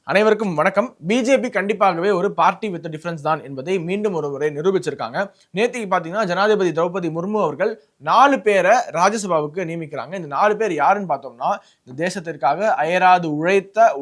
அனைவருக்கும் வணக்கம். பிஜேபி கண்டிப்பாகவே ஒரு பார்ட்டி வித் டிஃபரன்ஸ் தான் என்பதை மீண்டும் ஒரு முறை நிரூபிச்சிருக்காங்க. நேத்திக்கு பாத்தீங்கன்னா ஜனாதிபதி திரௌபதி முர்மு அவர்கள் 4 பேரை ராஜ்யசபாவுக்கு நியமிக்கிறாங்க. இந்த 4 பேர் யாருன்னு பார்த்தோம்னா, இந்த தேசத்திற்காக அயராது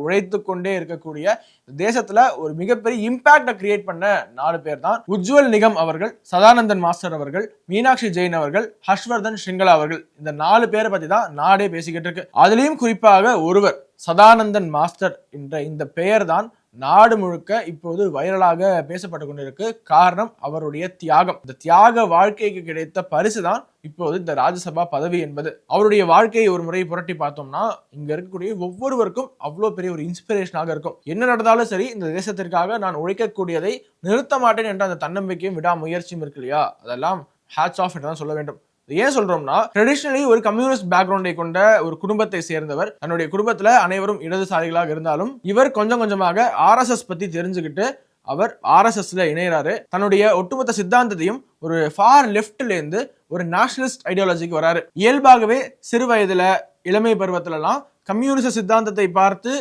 உழைத்து கொண்டே இருக்கக்கூடிய தேசத்துல ஒரு மிகப்பெரிய இம்பாக்ட கிரியேட் பண்ண 4 பேர் தான். உஜ்வல் நிகம் அவர்கள், சதானந்தன் மாஸ்டர் அவர்கள், மீனாட்சி ஜெயின் அவர்கள், ஹர்ஷ்வர்தன் ஸ்ரிங்கலா அவர்கள். இந்த 4 பேரை பத்தி தான் நாடே பேசிக்கிட்டு இருக்கு. அதுலயும் குறிப்பாக ஒருவர் சதானந்தன் மாஸ்டர் என்ற இந்த பெயர் தான் நாடு முழுக்க இப்போது வைரலாக பேசப்பட்டு கொண்டிருக்கு. காரணம் அவருடைய தியாகம். இந்த தியாக வாழ்க்கைக்கு கிடைத்த பரிசு தான் இப்போது இந்த ராஜ்யசபா பதவி என்பது. அவருடைய வாழ்க்கையை ஒரு முறை புரட்டி பார்த்தோம்னா, இங்க இருக்கக்கூடிய ஒவ்வொருவருக்கும் அவ்வளவு பெரிய ஒரு இன்ஸ்பிரேஷனாக இருக்கும். என்ன நடந்தாலும் சரி, இந்த தேசத்திற்காக நான் உழைக்கக்கூடியதை நிறுத்த மாட்டேன் என்ற அந்த தன்னம்பிக்கையும் விடாமுயற்சியும் இருக்கு இல்லையா, அதெல்லாம் ஹேட்ஸ் ஆஃப் என்று தான் சொல்ல வேண்டும். ஏன் சொல்றோம்னா, ட்ரெடிஷனலி ஒரு கம்யூனிஸ்ட் பேக்ரவுண்டை கொண்ட ஒரு குடும்பத்தை சேர்ந்தவர். தன்னுடைய குடும்பத்துல அனைவரும் இடதுசாரிகளாக இருந்தாலும் இவர் கொஞ்சம் கொஞ்சமாக RSS பத்தி தெரிஞ்சுக்கிட்டு அவர் RSSல இணையறாரு. தன்னுடைய ஒட்டுமொத்த சித்தாந்தத்தையும் ஒரு ஃபார் லெஃப்ட்ல இருந்து ஒரு நேஷனலிஸ்ட் ஐடியாலஜிக்கு வராரு. இயல்பாகவே சிறு வயதுல இளமை பருவத்துல எல்லாம் கம்யூனிஸ்ட் சித்தாந்தத்தை பார்த்து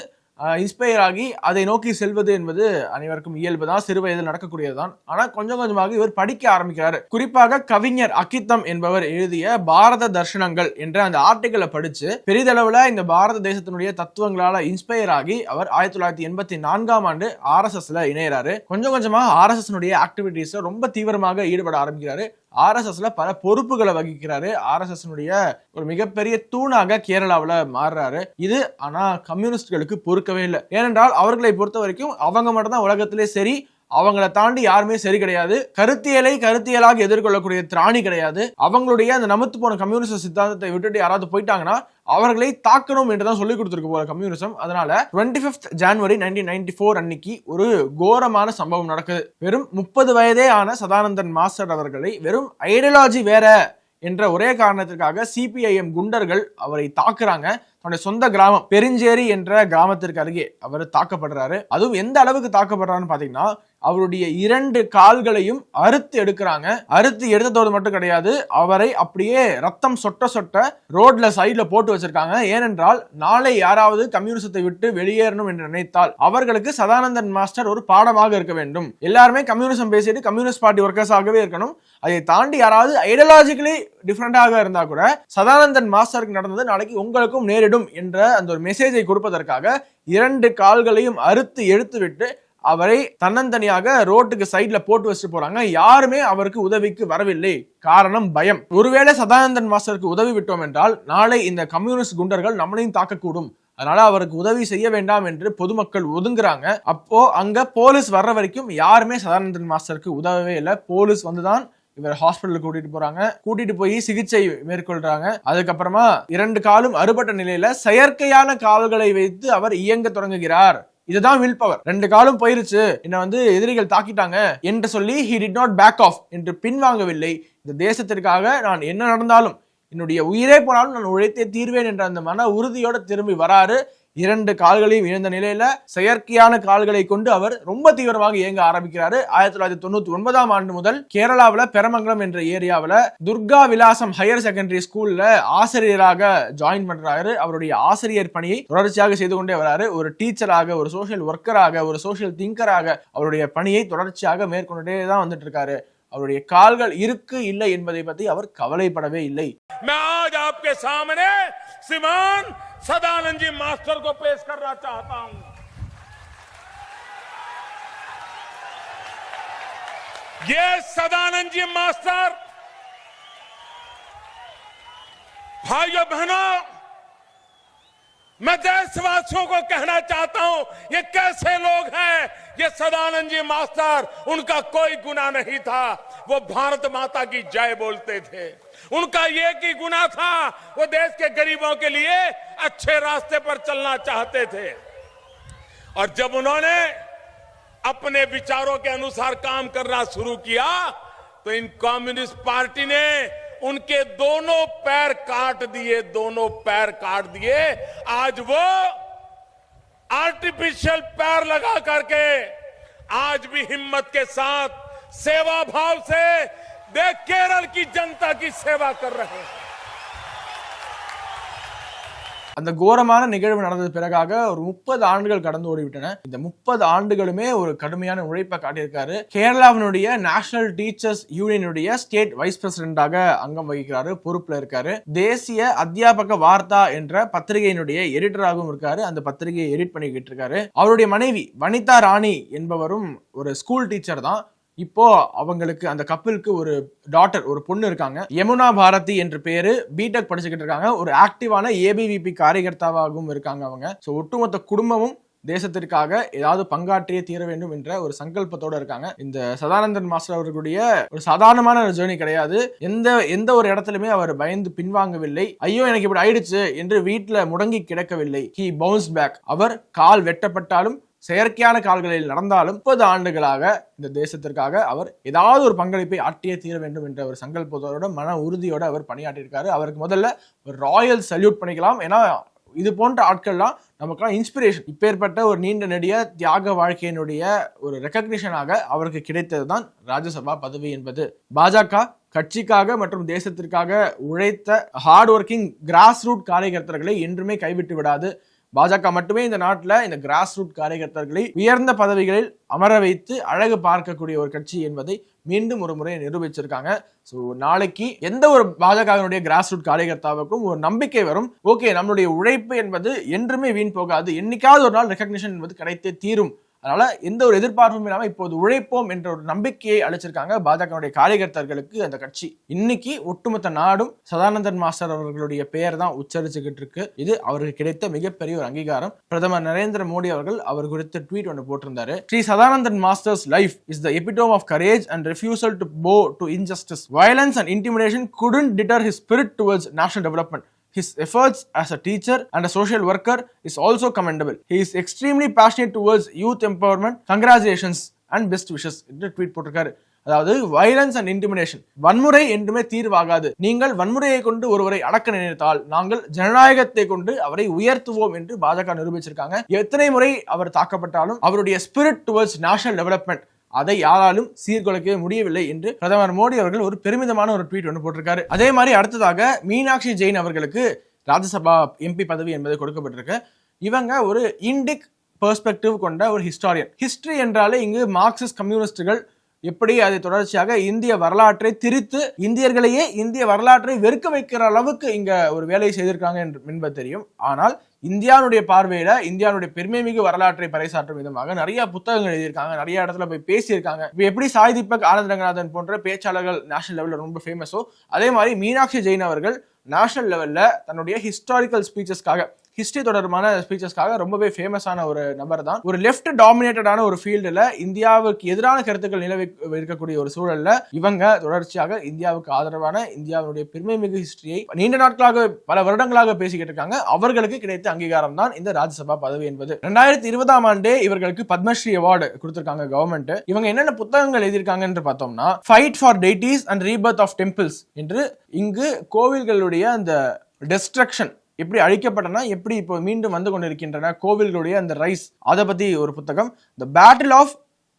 இன்ஸ்பயர் ஆகி அதை நோக்கி செல்வது என்பது அனைவருக்கும் இயல்பு தான், சிறு வயதில் நடக்கக்கூடியதுதான். ஆனா கொஞ்சம் கொஞ்சமாக இவர் படிக்க ஆரம்பிக்கிறாரு. குறிப்பாக கவிஞர் அகித்தம் என்பவர் எழுதிய பாரத தர்ஷனங்கள் என்ற அந்த ஆர்டிக்கலை படிச்சு பெரிதளவுல இந்த பாரத தேசத்தினுடைய தத்துவங்களால இன்ஸ்பயர் ஆகி அவர் 1984ஆம் ஆண்டு RSSல இணையறாரு. கொஞ்சம் கொஞ்சமா RSS ஆக்டிவிட்டிஸ்ல ரொம்ப தீவிரமாக ஈடுபட ஆரம்பிக்கிறாரு. RSSல பல பொறுப்புகளை வகிக்கிறாரு. RSS ஒரு மிகப்பெரிய தூணாக கேரளாவில் மாறுறாரு. இது ஆனா கம்யூனிஸ்ட்களுக்கு பொறுக்கவே இல்லை. ஏனென்றால் அவர்களை பொறுத்த வரைக்கும் அவங்க மட்டும் தான் உலகத்திலே சரி, அவங்களை தாண்டி யாருமே சரி கிடையாது. கருத்தியலாக எதிர்கொள்ளக்கூடிய திராணி கிடையாது. அவங்களுடைய அந்த நமுத்து போன கம்யூனிஸ்ட் சித்தாந்தத்தை விட்டுட்டு யாராவது போயிட்டாங்கன்னா அவர்களை தாக்கணும் என்றுதான் சொல்லி கொடுத்திருக்கு போல கம்யூனிசம். அதனால 25th January 1994 அன்னைக்கு ஒரு கோரமான சம்பவம் நடக்குது. வெறும் 30 வயதே ஆன சதானந்தன் மாஸ்டர் அவர்களை வெறும் ஐடியாலஜி வேற என்ற ஒரே காரணத்திற்காக CPIM குண்டர்கள் அவரை தாக்குறாங்க. தன்னுடைய சொந்த கிராமம் பெருஞ்சேரி என்ற கிராமத்திற்கு அருகே அவர் தாக்கப்படுறாரு. அதுவும் எந்த அளவுக்கு தாக்கப்படுறாருன்னு பாத்தீங்கன்னா, அவருடைய 2 கால்களையும் அறுத்து எடுக்கிறாங்க. அறுத்து எடுத்ததோடு மட்டும் கிடையாது, அவரை அப்படியே ரத்தம் சொட்ட சொட்ட ரோட்ல சைட்ல போட்டு வச்சிருக்காங்க. ஏனென்றால் நாளை யாராவது கம்யூனிசத்தை விட்டு வெளியேறணும் என்று நினைத்தால் அவர்களுக்கு சதானந்தன் மாஸ்டர் ஒரு பாடமாக இருக்க வேண்டும். எல்லாருமே கம்யூனிசம் பேசிட்டு கம்யூனிஸ்ட் பார்ட்டி ஒர்க்கர்ஸாகவே இருக்கணும். அதை தாண்டி யாராவது ஐடியாலஜிக்கலி டிஃபரெண்டாக இருந்தா கூட சதானந்தன் மாஸ்டருக்கு நடந்தது நாளைக்கு உங்களுக்கும் நேரிடும் என்ற அந்த ஒரு மெசேஜை கொடுப்பதற்காக 2 கால்களையும் அறுத்து எடுத்து விட்டு அவரை தன்னந்தனியாக ரோட்டுக்கு சைட்ல போட்டு வச்சுட்டு போறாங்க. யாருமே அவருக்கு உதவிக்கு வரவில்லை. காரணம் பயம். ஒருவேளை சதானந்தன் மாஸ்டருக்கு உதவி விட்டோம் என்றால் நாளை இந்த கம்யூனிஸ்ட் குண்டர்கள் நம்மளையும் தாக்கக்கூடும். அதனால அவருக்கு உதவி செய்ய வேண்டாம் என்று பொதுமக்கள் ஒதுங்குறாங்க. அப்போ அங்க போலீஸ் வர்ற வரைக்கும் யாருமே சதானந்தன் மாஸ்டருக்கு உதவவே இல்லை. போலீஸ் வந்துதான் இவர் ஹாஸ்பிட்டலுக்கு கூட்டிட்டு போய் சிகிச்சை மேற்கொள்றாங்க. அதுக்கப்புறமா 2 காலும் அறுபட்ட நிலையில செயற்கையான கால்களை வைத்து அவர் இயங்க தொடங்குகிறார். இதுதான் வில் பவர். 2 காலும் போயிருச்சு, என்ன எதிரிகள் தாக்கிட்டாங்க என்று சொல்லி he did not back off என்று பின்வாங்கவில்லை. இந்த தேசத்திற்காக நான் என்ன நடந்தாலும், என்னுடைய உயிரே போனாலும் நான் உழைத்தே தீர்வேன் என்ற அந்த மன உறுதியோட திரும்பி வராரு. 2 கால்களையும் இழந்த நிலையில செயற்கையான கால்களை கொண்டு அவர் ரொம்ப தீவிரமாக இயங்க ஆரம்பிக்கிறாரு. 1999ஆம் ஆண்டு முதல் கேரளாவில் பெரமங்கலம் என்ற ஏரியாவில் துர்கா விலாசம் ஹையர் செகண்டரி ஸ்கூல்ல ஆசிரியராக ஜாயின் பண்றாரு. அவருடைய ஆசிரியர் பணியை தொடர்ச்சியாக செய்து கொண்டே வராரு. ஒரு டீச்சராக, ஒரு சோசியல் ஒர்க்கராக, ஒரு சோசியல் திங்கராக அவருடைய பணியை தொடர்ச்சியாக மேற்கொண்டே தான் வந்துட்டு இருக்காரு. அவருடைய கால்கள் இருக்கு இல்லை என்பதை பற்றி அவர் கவலைப்படவே இல்லை. सदानंद जी मास्टर को पेश करना चाहता हूं। ये सदानंद जी मास्टर, भाइयों बहनों, मैं देशवासियों को कहना चाहता हूं, ये कैसे लोग हैं? ये सदानंद जी मास्टर, उनका कोई गुनाह नहीं था, वो भारत माता की जय बोलते थे। उनका एक ही गुनाह था, वो देश के गरीबों के लिए अच्छे रास्ते पर चलना चाहते थे। और जब उन्होंने अपने विचारों के अनुसार काम करना शुरू किया तो इन कम्युनिस्ट पार्टी ने उनके दोनों पैर काट दिए। आज वो आर्टिफिशियल पैर लगा करके आज भी हिम्मत के साथ सेवा भाव से केरल की जनता की सेवा कर रहे हैं। அந்த கோரமான நிகழ்வு நடந்தது பிறகாக ஒரு 30 ஆண்டுகள் கடந்து ஓடிவிட்டன. இந்த 30 ஆண்டுகளுமே ஒரு கடுமையான உழைப்பை காட்டியிருக்காரு. கேரளாவினுடைய நேஷனல் டீச்சர்ஸ் யூனியனுடைய ஸ்டேட் வைஸ் பிரசிடென்டாக அங்கம் வகிக்கிறாரு, பொறுப்புல இருக்காரு. தேசிய அத்தியாபக வார்த்தா என்ற பத்திரிகையினுடைய எடிட்டராகவும் இருக்காரு. அந்த பத்திரிகையை எடிட் பண்ணிக்கிட்டு இருக்காரு. அவருடைய மனைவி வனிதா ராணி என்பவரும் ஒரு ஸ்கூல் டீச்சர் தான். இப்போ அவங்களுக்கு அந்த கப்பலுக்கு ஒரு டாட்டர், ஒரு பொண்ணு இருக்காங்க. யமுனா பாரதி என்ற பேரு, பிடெக் படிச்சுக்கிட்டு இருக்காங்க. ஒரு ஆக்டிவான ஏபிவிபி காரியகர்த்தாவாகவும் இருக்காங்க அவங்க. ஸோ ஒட்டுமொத்த குடும்பமும் தேசத்திற்காக ஏதாவது பங்காற்றியே தீர வேண்டும் என்ற ஒரு இருக்காங்க. இந்த சதானந்தன் மாஸ்டர் அவர்களுடைய ஒரு சாதாரணமான ஒரு ஜேர்னி கிடையாது. எந்த ஒரு இடத்துலயுமே அவர் பயந்து பின்வாங்கவில்லை. ஐயோ எனக்கு இப்படி ஆயிடுச்சு என்று வீட்டுல முடங்கி கிடக்கவில்லை. He bounced back. அவர் கால் வெட்டப்பட்டாலும் செயற்கையான கால்களில் நடந்தாலும் 30 ஆண்டுகளாக இந்த தேசத்திற்காக அவர் ஏதாவது ஒரு பங்களிப்பை ஆற்றியே தீர வேண்டும் என்ற ஒரு சங்கல்பத்தோட மன உறுதியோட அவர் பணியாற்றியிருக்காரு. அவருக்கு முதல்ல ஒரு ராயல் சல்யூட் பண்ணிக்கலாம். ஏன்னா இது போன்ற ஆட்கள்லாம் நமக்கெல்லாம் இன்ஸ்பிரேஷன். இப்பேற்பட்ட ஒரு நீண்ட நெடிய தியாக வாழ்க்கையினுடைய ஒரு ரெகக்னிஷனாக அவருக்கு கிடைத்தது தான் ராஜ்யசபா பதவி என்பது. பாஜக கட்சிக்காக மற்றும் தேசத்திற்காக உழைத்த ஹார்ட் ஒர்க்கிங் கிராஸ் ரூட் காரியகர்த்தர்களை என்றுமே கைவிட்டு விடாது. பாஜக மட்டுமே இந்த நாட்டில் இந்த கிராஸ் ரூட் காரியகர்த்தர்களை உயர்ந்த பதவிகளில் அமர வைத்து அழகு பார்க்கக்கூடிய ஒரு கட்சி என்பதை மீண்டும் ஒரு முறை நிரூபிச்சிருக்காங்க. ஸோ நாளைக்கு எந்த ஒரு பாஜகவினுடைய கிராஸ் ரூட் காரியகர்த்தாவுக்கும் ஒரு நம்பிக்கை வரும். ஓகே, நம்மளுடைய உழைப்பு என்பது என்றுமே வீண் போகாது, என்னைக்காவது ஒரு நாள் ரெகக்னிஷன் என்பது கிடைத்தே தீரும். அதனால எந்த ஒரு எதிர்பார்ப்பும் இல்லாமல் இப்போது உழைப்போம் என்ற ஒரு நம்பிக்கையை அளிச்சிருக்காங்க பாஜகவுடைய காரியகர்த்தர்களுக்கு அந்த கட்சி. இன்னைக்கு ஒட்டுமொத்த நாடும் சதானந்தன் மாஸ்டர் அவர்களுடைய பெயர் தான் உச்சரிச்சுக்கிட்டு இருக்கு. இது அவருக்கு கிடைத்த மிகப்பெரிய ஒரு அங்கீகாரம். பிரதமர் நரேந்திர மோடி அவர்கள் அவர் குறித்த ட்வீட் ஒன்று போட்டிருந்தாரு. Shri Sadanandan master's life is the epitome of courage and refusal to bow to injustice. Violence and intimidation couldn't deter his spirit towards national development. His efforts as a teacher and a social worker is also commendable. He is extremely passionate towards youth empowerment. Congratulations and best wishes என்று tweet போட்டிருக்காரு. அதாவது violence and intimidation, வன்முறை என்றுமே தீர்வாகாது. நீங்கள் வன்முறையை கொண்டு ஒருவரை அடக்க நினைத்தால் நாங்கள் ஜனநாயகத்தை கொண்டு அவரை உயர்த்துவோம் என்று பாஜக நிரூபிச்சிருக்காங்க. எத்தனை முறை அவர் தாக்கப்பட்டாலும் அவருடைய ஸ்பிரிட் டுவர்ட்ஸ் நேஷனல் டெவலப்மெண்ட் அதை யாராலும் சீர்குலைக்கவே முடியவில்லை என்று பிரதமர் மோடி அவர்கள் ஒரு பெருமிதமான ஒரு ட்வீட் ஒன்று போட்டிருக்காரு. அதே மாதிரி அடுத்ததாக மீனாட்சி ஜெயின் அவர்களுக்கு ராஜ்யசபா எம்பி பதவி என்பது கொடுக்கப்பட்டிருக்கு. இவங்க ஒரு இண்டிக் பெர்ஸ்பெக்டிவ் கொண்ட ஒரு ஹிஸ்டாரியன். ஹிஸ்டரி என்றாலே இங்கு மார்க்சிஸ்ட் கம்யூனிஸ்டுகள் எப்படி அதை தொடர்ச்சியாக இந்திய வரலாற்றை திரித்து இந்தியர்களையே இந்திய வரலாற்றை வெறுக்க வைக்கிற அளவுக்கு இங்க ஒரு வேலையை செய்திருக்காங்க என்பது தெரியும். ஆனால் இந்தியாவுடைய பார்வையில இந்தியாவுடைய பெருமைமிகு வரலாற்றை பறைசாற்றும் விதமாக நிறைய புத்தகங்கள் எழுதியிருக்காங்க, நிறைய இடத்துல போய் பேசியிருக்காங்க. இப்போ எப்படி சாய் தீபக், ஆனந்த் ரங்கநாதன் போன்ற பேச்சாளர்கள் நேஷனல் லெவலில் ரொம்ப ஃபேமஸோ, அதே மாதிரி மீனாட்சி ஜெயின் அவர்கள் நேஷனல் லெவல்ல தன்னுடைய ஹிஸ்டாரிக்கல் ஸ்பீச்சஸ்க்காக, ஹிஸ்டரி தொடர்பான ஸ்பீச்சஸ்க்காக ரொம்பவே ஃபேமஸான ஒரு நபர் தான். ஒரு லெஃப்ட் டாமினேட்டடான ஒரு ஃபீல்டுல இந்தியாவுக்கு எதிரான கருத்துக்கள் நிலவி இருக்கக்கூடிய ஒரு சூழல்ல இவங்க தொடர்ச்சியாக இந்தியாவுக்கு ஆதரவான இந்தியாவுடைய பெருமைமிகு ஹிஸ்டரியை நீண்ட நாட்களாக பல வருடங்களாக பேசிக்கிட்டு இருக்காங்க. அவர்களுக்கு கிடைத்த அங்கீகாரம் தான் இந்த ராஜ்யசபா பதவி என்பது. 2020ஆம் ஆண்டே இவர்களுக்கு பத்மஸ்ரீ அவார்டு கொடுத்திருக்காங்க கவர்மெண்ட். இவங்க என்னென்ன புத்தகங்கள் எழுதியிருக்காங்க என்று பார்த்தோம்னா, fight for deities and rebirth of temples என்று இங்கு கோவில்களுடைய அந்த டெஸ்ட்ரக்ஷன் எப்படி அழிக்கப்பட்டனா எப்படி இப்போ மீண்டும் வந்து கொண்டிருக்கின்றன கோவில்களுடைய அந்த ரைஸ், அதை பத்தி ஒரு புத்தகம். The battle of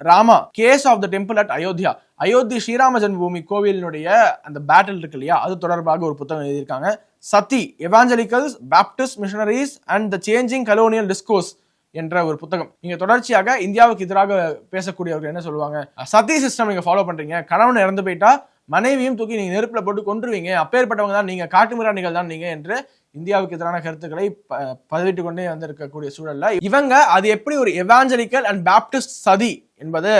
Rama, case of the temple at Ayodhya, Ayodhya Shri Rama Janmabhoomi கோவிலினுடைய அந்த பேட்டில் இருக்கு இல்லையா, அது தொடர்பாக ஒரு புத்தகம் எழுதியிருக்காங்க. சதி, எவாஞ்சலிக்கல்ஸ், Baptist missionaries and the changing colonial discourse என்ற ஒரு புத்தகம். நீங்க தொடர்ச்சியாக இந்தியாவுக்கு எதிராக பேசக்கூடியவர்கள் என்ன சொல்லுவாங்க, சதி சிஸ்டம் நீங்க ஃபாலோ பண்றீங்க, கணவன் இறந்து போயிட்டா மனைவியும் தூக்கி நீங்க நெருப்புல போட்டு கொன்றுவீங்க, அப்பேற்பட்டவங்க தான் நீங்க, காட்டுமிராணிகள் தான் நீங்க என்று இந்தியாவுக்கு எதிரான கருத்துக்களை பதிவிட்டு கொண்டே வந்திருக்கக்கூடிய சூழல்ல இவங்க அது எப்படி ஒரு எவாஞ்சலிக்கல் அண்ட் பாப்டிஸ்ட் சதி என்பதை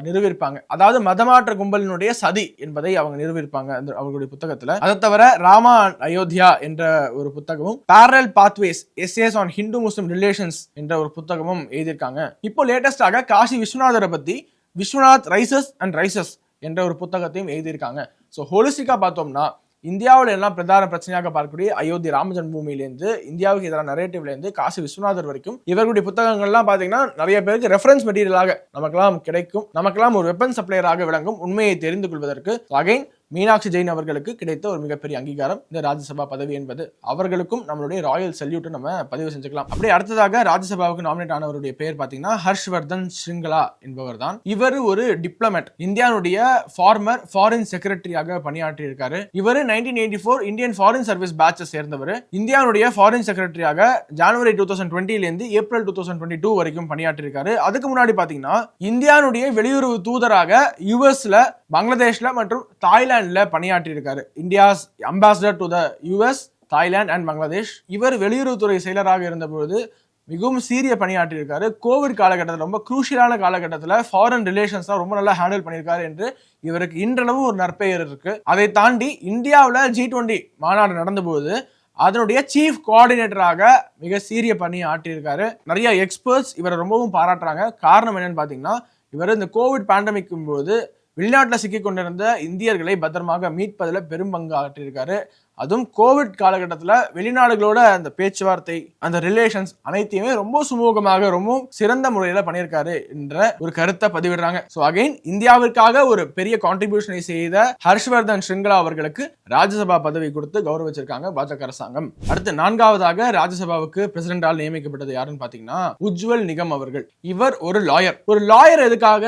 நிரூபிப்பாங்க. அதாவது மதமாற்ற கும்பலினுடைய சதி என்பதை அவங்க நிரூபிப்பாங்க அவர்களுடைய புத்தகத்துல. அதை தவிர ராமா அயோத்தியா என்ற ஒரு புத்தகமும், parallel pathways essays on Hindu Muslim relations என்ற ஒரு புத்தகமும் எழுதியிருக்காங்க. இப்போ லேட்டஸ்டாக காசி விஸ்வநாதரை பத்தி விஸ்வநாத் ரைசஸ் அண்ட் ரைசஸ் என்ற ஒரு புத்தகத்தையும் எழுதியிருக்காங்க. ஸோ ஹோலிஸ்டிக்கா பார்த்தோம்னா இந்தியாவில் எல்லாம் பிரதான பிரச்சனையாக பார்க்கக்கூடிய அயோத்தி ராம ஜென்மபூமியிலேருந்து இந்தியாவுக்கு எதிரான நரேட்டிவ்லேருந்து காசி விஸ்வநாதர் வரைக்கும் இவர்களுடைய புத்தகங்கள்லாம் பார்த்தீங்கன்னா நிறைய பேருக்கு ரெஃபரன்ஸ் மெட்டீரியலாக நமக்கெல்லாம் கிடைக்கும், நமக்கெல்லாம் ஒரு வெப்பன் சப்ளையராக விளங்கும் உண்மையை தெரிந்து கொள்வதற்கு. அகைன் மீனாட்சி ஜெயின் அவர்களுக்கு கிடைத்த ஒரு மிகப்பெரிய அங்கீகாரம் இந்த ராஜ்யசபா பதவி என்பது. அவர்களுக்கும் நம்மளுடைய ராயல் சல்யூட் நம்ம பதிவு செஞ்சுக்கலாம். அப்படியே அடுத்ததாக ராஜ்யசபாவுக்கு நாமினேட் ஆனவருடைய பேர் பாத்தீங்கன்னா ஹர்ஷ்வர்தன் ஸ்ரிங்கலா என்பவர் தான். இவர் ஒரு டிப்ளமேட், இந்தியாவுடைய ஃபார்மர் ஃபாரின் செக்ரட்டரியாக பணியாற்றி இருக்காரு. இவர் 1984 இந்தியன் ஃபாரின் சர்வீஸ் பேட்சை சேர்ந்தவர். இந்தியாவுடைய ஃபாரின் செக்ரட்டரியாக ஜனவரி 2020 இருந்து ஏப்ரல் 2022 வரைக்கும் பணியாற்றி இருக்காரு. அதுக்கு முன்னாடி பாத்தீங்கன்னா இந்தியாவுடைய வெளியுறவு தூதராக யுஎஸ்ல, பங்களாதேஷ்ல மற்றும் தாய்லாந்துல பணியாற்றி இருக்காரு. India's ambassador to the US, Thailand and Bangladesh. இவர் வெளியுறவுத்துறை செயலராக இருந்தபோது மிகவும் சீரிய பணியாற்றி இருக்காரு. கோவிட் காலகட்டத்தில், ரொம்ப குரூஷியலான காலகட்டத்தில் ஃபாரின் ரிலேஷன்ஸ் ரொம்ப நல்லா ஹேண்டில் பண்ணியிருக்காரு என்று இவருக்கு இன்றளவு ஒரு நற்பெயர் இருக்கு. அதை தாண்டி இந்தியாவில் G20 மாநாடு நடந்தபோது அதனுடைய சீஃப் கோஆர்டினேட்டராக மிக சீரிய பணியை ஆற்றியிருக்காரு. நிறைய எக்ஸ்பர்ட்ஸ் இவரை ரொம்பவும் பாராட்டுறாங்க. காரணம் என்னன்னு பாத்தீங்கன்னா, இவர் இந்த கோவிட் பேண்டமிக்கும் போது வெளிநாட்டில் சிக்கி கொண்டிருந்த இந்தியர்களை பத்திரமாக மீட்பதில் பெரும் பங்கு ஆற்றியிருக்காரு. அதுவும் கோவிட் காலகட்டத்தில் வெளிநாடுகளோட அந்த பேச்சுவார்த்தை, அந்த ரிலேஷன்ஸ் அனைத்தையுமே ரொம்ப சுமூகமாக, ரொம்ப சிறந்த முறையில் பண்ணியிருக்காரு என்ற ஒரு கருத்தை பதிவிடுறாங்க. ஸோ அகைன் இந்தியாவிற்காக ஒரு பெரிய கான்ட்ரிபியூஷனை செய்த ஹர்ஷ்வர்தன் ஸ்ரிங்கலா அவர்களுக்கு ராஜ்யசபா பதவி கொடுத்து கௌரவிச்சிருக்காங்க பாஜக அரசாங்கம். அடுத்து 4வதாக ராஜ்யசபாவுக்கு பிரசிடென்டால் நியமிக்கப்பட்டது யாருன்னு பாத்தீங்கன்னா உஜ்வல் நிகம் அவர்கள். இவர் ஒரு லாயர். ஒரு லாயர் எதுக்காக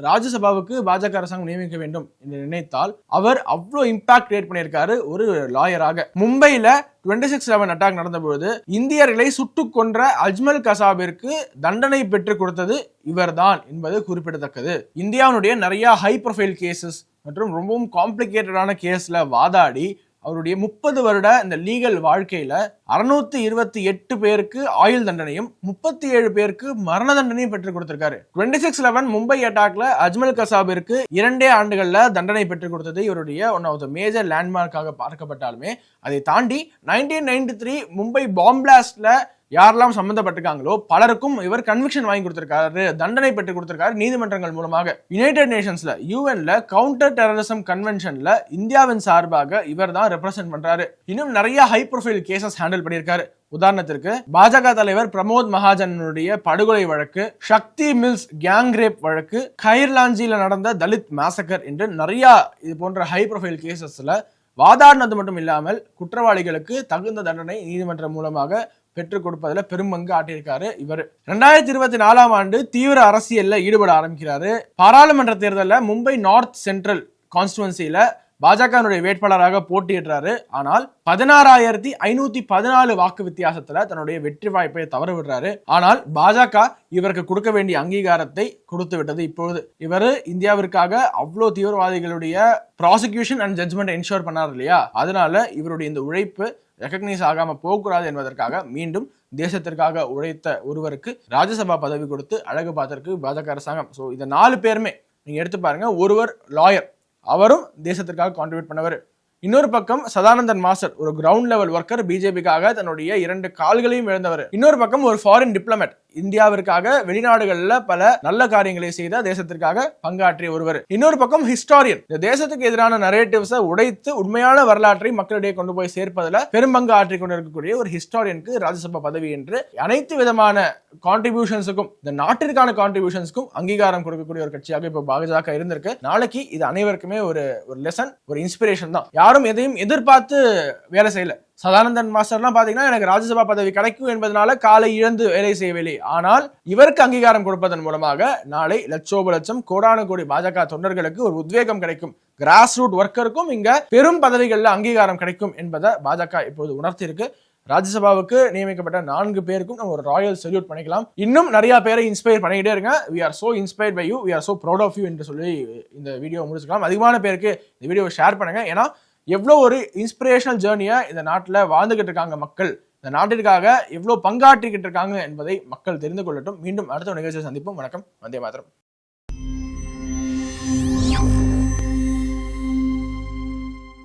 ராஜ்யசபாவுக்கு பாஜக அரசாங்கம் நியமிக்க வேண்டும் என்று நினைத்தால், அவர் அவ்வளோ இம்பாக்ட் கிரியேட் பண்ணியிருக்காரு ஒரு லாயராக. மும்பையில 26/11 அட்டாக் நடந்தபோது இந்தியர்களை சுட்டுக் கொன்ற அஜ்மல் கசாபிற்கு தண்டனை பெற்றுக் கொடுத்தது இவர்தான் என்பது குறிப்பிடத்தக்கது. இந்தியாவுடைய நிறைய ஹை ப்ரொஃபைல் கேசஸ் மற்றும் ரொம்பவும் காம்ப்ளிகேட்டடான கேஸ்ல வாதாடி அவருடைய 30 வருட இந்த லீகல் வாழ்க்கையில 628 பேருக்கு ஆயுள் தண்டனையும் 37 பேருக்கு மரண தண்டனையும் பெற்றுக் கொடுத்திருக்காரு. 26/11 மும்பை அட்டாக்ல அஜ்மல் கசாபிற்கு 2 ஆண்டுகள்ல தண்டனை பெற்றுக் கொடுத்தது இவருடைய ஒன் ஆஃப் த மேஜர் லேண்ட்மார்க்காக பார்க்கப்பட்டாலுமே, அதை தாண்டி 1993 மும்பை பாம் பிளாஸ்ட்ல யாரெல்லாம் சம்பந்தப்பட்டிருக்காங்களோ பலருக்கும் இவர் கன்விக்ஷன் வாங்கி கொடுத்திருக்காரு, தண்டனை பெற்று கொடுத்திருக்காரு நீதிமன்றங்கள் மூலமாக. யுனைடெட் நேஷன்ஸ்ல, யூஎன்ல கவுண்டர் டெரரிசம் கன்வென்ஷன்ல இந்தியாவின் சார்பாக இவர் தான் ரெப்ரசென்ட் பண்றாரு. இன்னும் நிறைய ஹை ப்ரொஃபைல் கேசஸ் ஹேண்டில் பண்ணியிருக்காரு. உதாரணத்திற்கு பாஜக தலைவர் பிரமோத் மகாஜனுடைய படுகொலை வழக்கு, சக்தி மில்ஸ் கேங் ரேப் வழக்கு, கைர்லாஞ்சியில நடந்த தலித் மேசக்கர் என்று நிறைய இது போன்ற ஹை ப்ரொஃபைல் கேசஸ்ல வாதாடினது மட்டும் இல்லாமல் குற்றவாளிகளுக்கு தகுந்த தண்டனை நீதிமன்றம் மூலமாக பெற்றுக் கொடுப்பதில் பெரும் பங்கு ஆட்டியிருக்காரு இவர். 2024 ஆண்டு தீவிர அரசியல்ல ஈடுபட ஆரம்பிக்கிறாரு. பாராளுமன்ற தேர்தலில் மும்பை நார்த் சென்ட்ரல் கான்ஸ்டுவன்சியில பாஜகனுடைய வேட்பாளராக போட்டியிடுறாரு. ஆனால் 16,514 வாக்கு வித்தியாசத்துல தன்னுடைய வெற்றி வாய்ப்பை தவற விடுறாரு. ஆனால் பாஜக இவருக்கு கொடுக்க வேண்டிய அங்கீகாரத்தை கொடுத்து விட்டது. இப்பொழுது இவர் இந்தியாவிற்காக அவ்வளோ தீவிரவாதிகளுடைய ப்ராசிக்யூஷன் அண்ட் ஜட்ஜ்மெண்ட் என்ஷோர் பண்ணார் இல்லையா, அதனால இவருடைய இந்த உழைப்பு ரெகக்னைஸ் ஆகாம போகக்கூடாது என்பதற்காக மீண்டும் தேசத்திற்காக உழைத்த ஒருவருக்கு ராஜ்யசபா பதவி கொடுத்து அழகு பார்த்திருக்கு பாஜக அரசாங்கம். ஸோ இந்த 4 பேருமே நீங்க எடுத்து பாருங்க. ஒருவர் லாயர், அவரும் தேசத்திற்காக கான்ட்ரிபியூட் பண்ணவர். இன்னொரு பக்கம் சதானந்தன் மாஸ்டர், ஒரு கிரவுண்ட் லெவல் ஒர்க்கர், பிஜேபிக்காக தன்னுடைய 2 கால்களையும் இழந்தவர். இன்னொரு பக்கம் ஒரு ஃபாரின் டிப்ளமேட், இந்தியாவிற்காக வெளிநாடுகள்ல பல நல்ல காரியங்களை செய்த தேசத்திற்காக பங்காற்றிய ஒருவர். இன்னொரு பக்கம் ஹிஸ்டாரியன், இந்த தேசத்துக்கு எதிரான நரேட்டிவ்ஸை உடைத்து உண்மையான வரலாற்றை மக்களிடையே கொண்டு போய் சேர்ப்பதில் பெரும் பங்கு ஆற்றி கொண்டிருக்கக்கூடிய ஒரு ஹிஸ்டாரியனுக்கு ராஜ்யசபா பதவி என்று அனைத்து விதமான கான்ட்ரிபியூஷன்ஸுக்கும், இந்த நாட்டிற்கான கான்ட்ரிபியூஷன்ஸ்க்கும் அங்கீகாரம் கொடுக்கக்கூடிய ஒரு கட்சியாக இப்போ பாஜக இருந்திருக்கு. நாளைக்கு இது அனைவருக்குமே ஒரு லெசன், ஒரு இன்ஸ்பிரேஷன் தான். யாரும் எதையும் எதிர்பார்த்து வேலை செய்யல. சதானந்தன் மாஸ்டர்லாம் பாத்தீங்கன்னா எனக்கு ராஜ்யசபா பதவி கிடைக்கும் என்பதனால காலை இழந்து வேலை செய்யவில்லை. ஆனால் இவருக்கு அங்கீகாரம் கொடுப்பதன் மூலமாக நாளை லட்சோப லட்சம் கோடான கோடி பாஜக தொண்டர்களுக்கு ஒரு உத்வேகம் கிடைக்கும். கிராஸ் ரூட் ஒர்க்கருக்கும் இங்க பெரும் பதவிகள்ல அங்கீகாரம் கிடைக்கும் என்பதை பாஜக இப்போது உணர்த்தி இருக்கு. ராஜ்யசபாவுக்கு நியமிக்கப்பட்ட 4 பேருக்கும் நம்ம ஒரு ராயல் சல்யூட் பண்ணிக்கலாம். இன்னும் நிறைய பேரை இன்ஸ்பயர் பண்ணிக்கிட்டே இருங்க. we are so inspired by you, we are so proud of you என்று சொல்லி இந்த வீடியோ முடிச்சுக்கலாம். அதிகமான பேருக்கு இந்த வீடியோவை ஷேர் பண்ணுங்க. ஏன்னா எவ்வளோ ஒரு இன்ஸ்பிரேஷனல் ஜேர்னியா இந்த நாட்டில் வாழ்ந்துகிட்டு இருக்காங்க மக்கள், இந்த நாட்டிற்காக எவ்வளோ பங்காற்றிக்கிட்டு இருக்காங்க என்பதை மக்கள் தெரிந்து கொள்ளட்டும். மீண்டும் அடுத்த நிகழ்ச்சியை சந்திப்போம். வணக்கம். வந்தே மாதரம்.